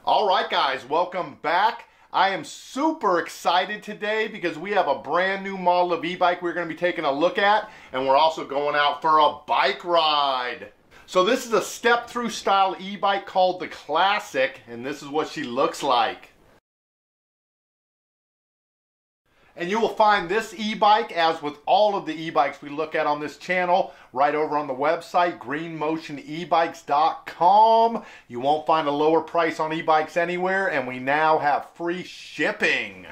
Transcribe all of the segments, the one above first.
All right, guys, welcome back. I am super excited today because we have a brand new model of e-bike we're going to be taking a look at, and we're also going out for a bike ride. So this is a step-through style e-bike called the Classic, and this is what she looks like. And you will find this e-bike, as with all of the e-bikes we look at on this channel, right over on the website, GreenMotionEBikes.com. You won't find a lower price on e-bikes anywhere, and we now have free shipping.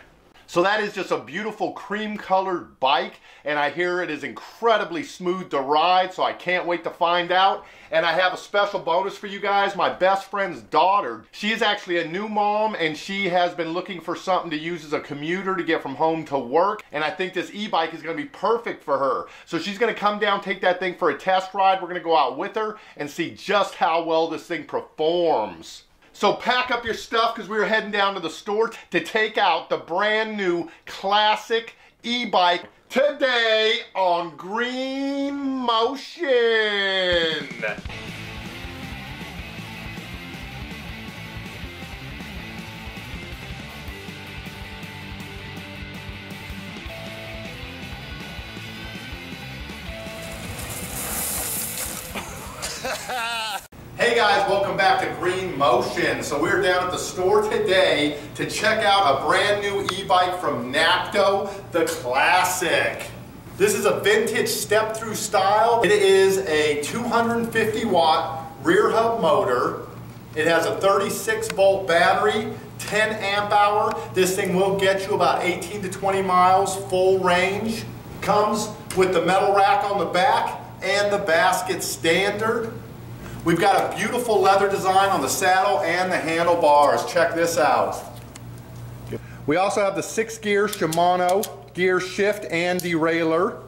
So that is just a beautiful cream-colored bike, and I hear it is incredibly smooth to ride, so I can't wait to find out. And I have a special bonus for you guys. My best friend's daughter, she is actually a new mom, and she has been looking for something to use as a commuter to get from home to work, and I think this e-bike is going to be perfect for her. So she's going to come down, take that thing for a test ride. We're going to go out with her and see just how well this thing performs. So pack up your stuff because we're heading down to the store to take out the brand new Classic e-bike today on GreenMotion. Hey guys, welcome back to GreenMotion. So we're down at the store today to check out a brand new e-bike from Nakto, the Classic. This is a vintage step-through style. It is a 250 watt rear hub motor. It has a 36 volt battery, 10 amp hour. This thing will get you about 18 to 20 miles full range. Comes with the metal rack on the back and the basket standard. We've got a beautiful leather design on the saddle and the handlebars. Check this out. We also have the 6-gear Shimano gear shift and derailleur.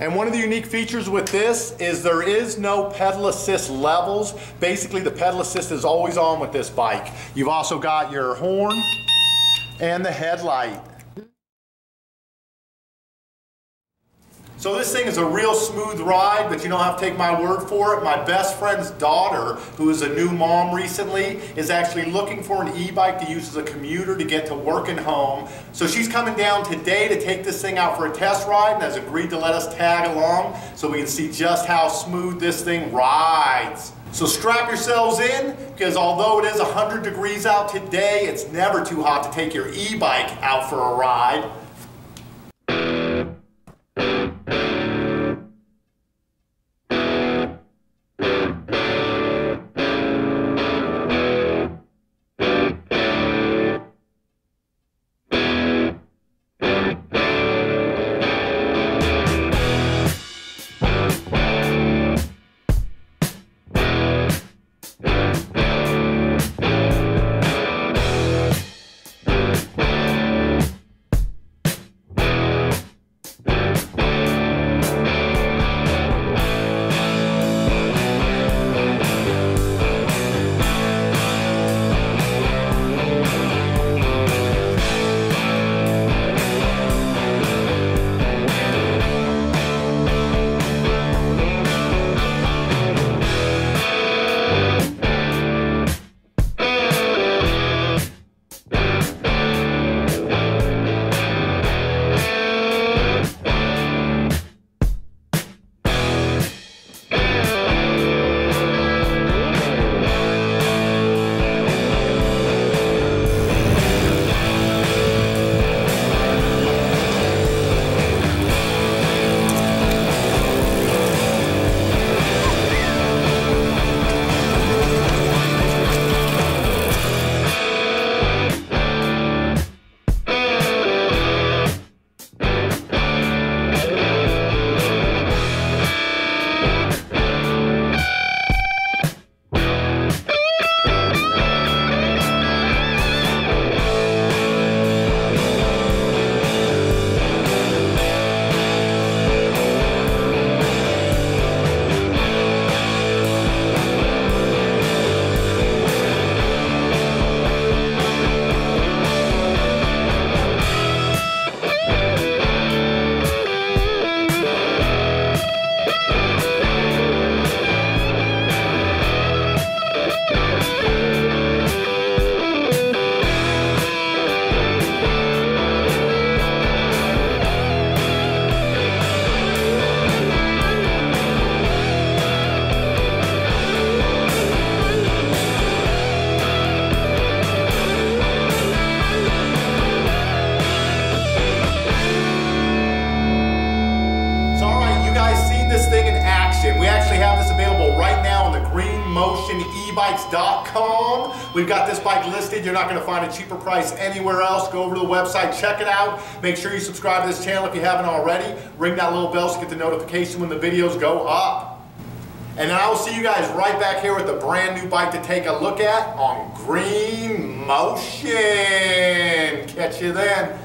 And one of the unique features with this is there is no pedal assist levels. Basically, the pedal assist is always on with this bike. You've also got your horn and the headlight. So this thing is a real smooth ride, but you don't have to take my word for it. My best friend's daughter, who is a new mom recently, is actually looking for an e-bike to use as a commuter to get to work and home. So she's coming down today to take this thing out for a test ride and has agreed to let us tag along so we can see just how smooth this thing rides. So strap yourselves in, because although it is 100 degrees out today, it's never too hot to take your e-bike out for a ride. ebikes.com. We've got this bike listed. You're not going to find a cheaper price anywhere else. Go over to the website, check it out. Make sure you subscribe to this channel if you haven't already. Ring that little bell so you get the notification when the videos go up. And then I will see you guys right back here with a brand new bike to take a look at on GreenMotion. Catch you then.